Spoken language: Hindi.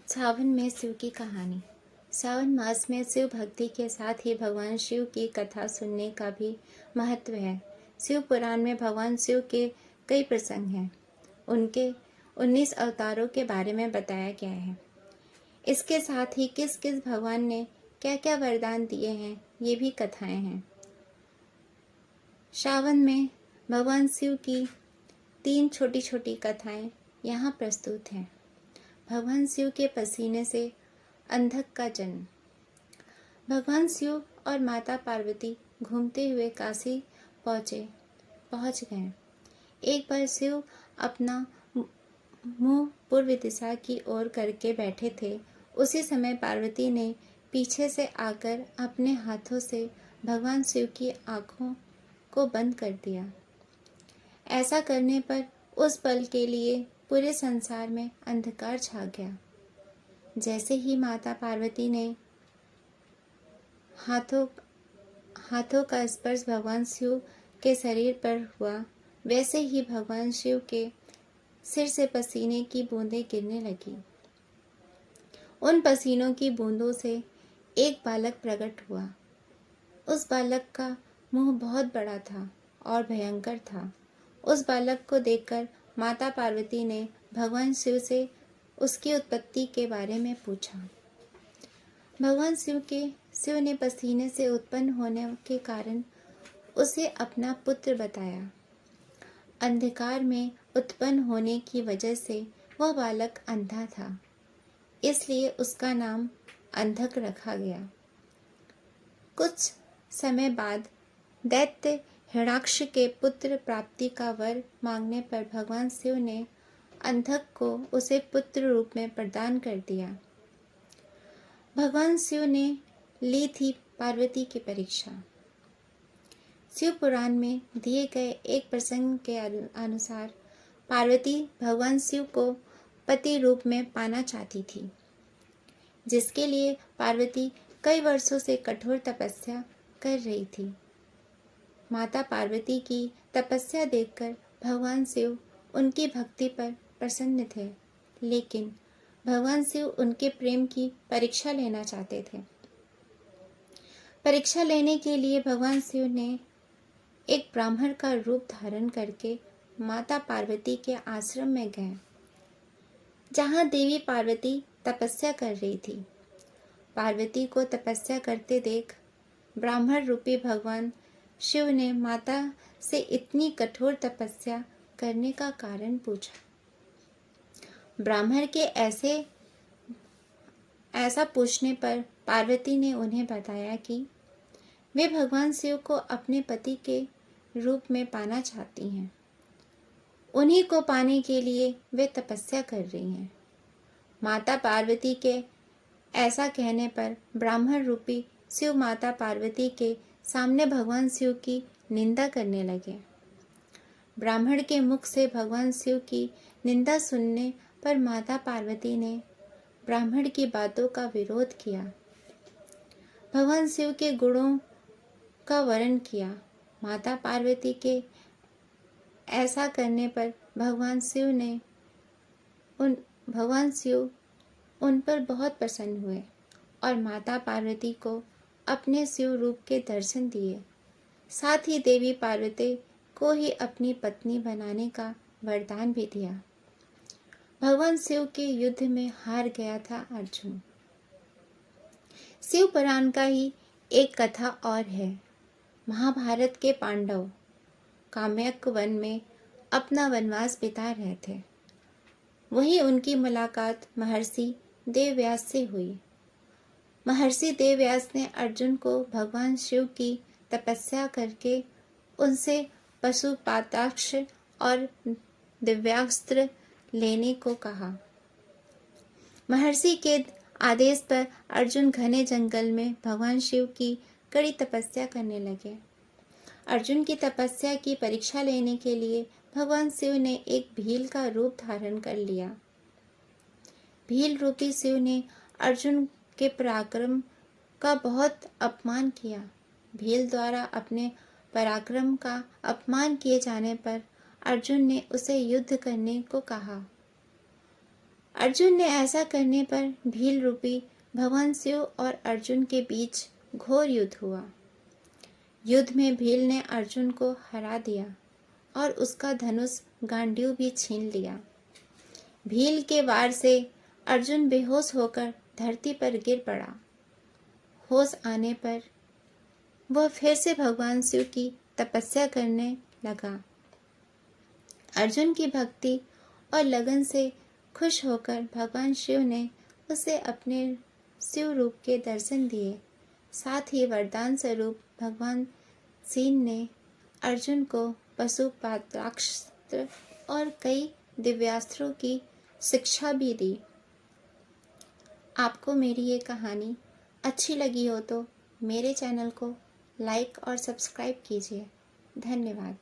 सावन में शिव की कहानी। सावन मास में शिव भक्ति के साथ ही भगवान शिव की कथा सुनने का भी महत्व है। शिव पुराण में भगवान शिव के कई प्रसंग हैं। उनके 19 अवतारों के बारे में बताया गया है। इसके साथ ही किस किस भगवान ने क्या क्या वरदान दिए हैं, ये भी कथाएं हैं। सावन में भगवान शिव की 3 छोटी छोटी कथाएं यहाँ प्रस्तुत हैं। भगवान शिव के पसीने से अंधक का जन्म। भगवान शिव और माता पार्वती घूमते हुए काशी पहुंच गए। एक बार शिव अपना मुंह पूर्व दिशा की ओर करके बैठे थे। उसी समय पार्वती ने पीछे से आकर अपने हाथों से भगवान शिव की आंखों को बंद कर दिया। ऐसा करने पर उस पल के लिए पूरे संसार में अंधकार छा गया। जैसे ही माता पार्वती ने हाथों का स्पर्श भगवान शिव के शरीर पर हुआ, वैसे ही भगवान शिव के सिर से पसीने की बूंदें गिरने लगी। उन पसीनों की बूंदों से एक बालक प्रकट हुआ। उस बालक का मुंह बहुत बड़ा था और भयंकर था। उस बालक को देखकर माता पार्वती ने भगवान शिव से उसकी उत्पत्ति के बारे में पूछा। भगवान शिव ने पसीने से उत्पन्न होने के कारण उसे अपना पुत्र बताया। अंधकार में उत्पन्न होने की वजह से वह बालक अंधा था, इसलिए उसका नाम अंधक रखा गया। कुछ समय बाद दैत्य हिरण्याक्ष के पुत्र प्राप्ति का वर मांगने पर भगवान शिव ने अंधक को उसे पुत्र रूप में प्रदान कर दिया। भगवान शिव ने ली थी पार्वती की परीक्षा। शिव पुराण में दिए गए एक प्रसंग के अनुसार पार्वती भगवान शिव को पति रूप में पाना चाहती थी, जिसके लिए पार्वती कई वर्षों से कठोर तपस्या कर रही थी। माता पार्वती की तपस्या देखकर भगवान शिव उनकी भक्ति पर प्रसन्न थे, लेकिन भगवान शिव उनके प्रेम की परीक्षा लेना चाहते थे। परीक्षा लेने के लिए भगवान शिव ने एक ब्राह्मण का रूप धारण करके माता पार्वती के आश्रम में गए, जहाँ देवी पार्वती तपस्या कर रही थी। पार्वती को तपस्या करते देख ब्राह्मण रूपी भगवान शिव ने माता से इतनी कठोर तपस्या करने का कारण पूछा। ब्राह्मण के ऐसा पूछने पर पार्वती ने उन्हें बताया कि वे भगवान शिव को अपने पति के रूप में पाना चाहती हैं। उन्हीं को पाने के लिए वे तपस्या कर रही हैं। माता पार्वती के ऐसा कहने पर ब्राह्मण रूपी शिव माता पार्वती के सामने भगवान शिव की निंदा करने लगे। ब्राह्मण के मुख से भगवान शिव की निंदा सुनने पर माता पार्वती ने ब्राह्मण की बातों का विरोध किया। भगवान शिव के गुणों का वर्णन किया। माता पार्वती के ऐसा करने पर भगवान शिव उन पर बहुत प्रसन्न हुए और माता पार्वती को अपने शिव रूप के दर्शन दिए। साथ ही देवी पार्वती को ही अपनी पत्नी बनाने का वरदान भी दिया। भगवान शिव के युद्ध में हार गया था अर्जुन। शिव पुराण का ही एक कथा और है। महाभारत के पांडव काम्यक वन में अपना वनवास बिता रहे थे। वहीं उनकी मुलाकात महर्षि देवव्यास से हुई। महर्षि देवव्यास ने अर्जुन को भगवान शिव की तपस्या करके उनसे पशुपाताक्ष और दिव्यास्त्र लेने को कहा। महर्षि के आदेश पर अर्जुन घने जंगल में भगवान शिव की कड़ी तपस्या करने लगे। अर्जुन की तपस्या की परीक्षा लेने के लिए भगवान शिव ने एक भील का रूप धारण कर लिया। भील रूपी शिव ने अर्जुन के पराक्रम का बहुत अपमान किया। भील द्वारा अपने पराक्रम का अपमान किए जाने पर अर्जुन ने उसे युद्ध करने को कहा। अर्जुन ने ऐसा करने पर भील रूपी भगवान शिव और अर्जुन के बीच घोर युद्ध हुआ। युद्ध में भील ने अर्जुन को हरा दिया और उसका धनुष गांडीव भी छीन लिया। भील के वार से अर्जुन बेहोश होकर धरती पर गिर पड़ा। होश आने पर वह फिर से भगवान शिव की तपस्या करने लगा। अर्जुन की भक्ति और लगन से खुश होकर भगवान शिव ने उसे अपने शिव रूप के दर्शन दिए। साथ ही वरदान स्वरूप भगवान शिव ने अर्जुन को पशुपतास्त्र और कई दिव्यास्त्रों की शिक्षा भी दी। आपको मेरी ये कहानी अच्छी लगी हो तो मेरे चैनल को लाइक और सब्सक्राइब कीजिए। धन्यवाद।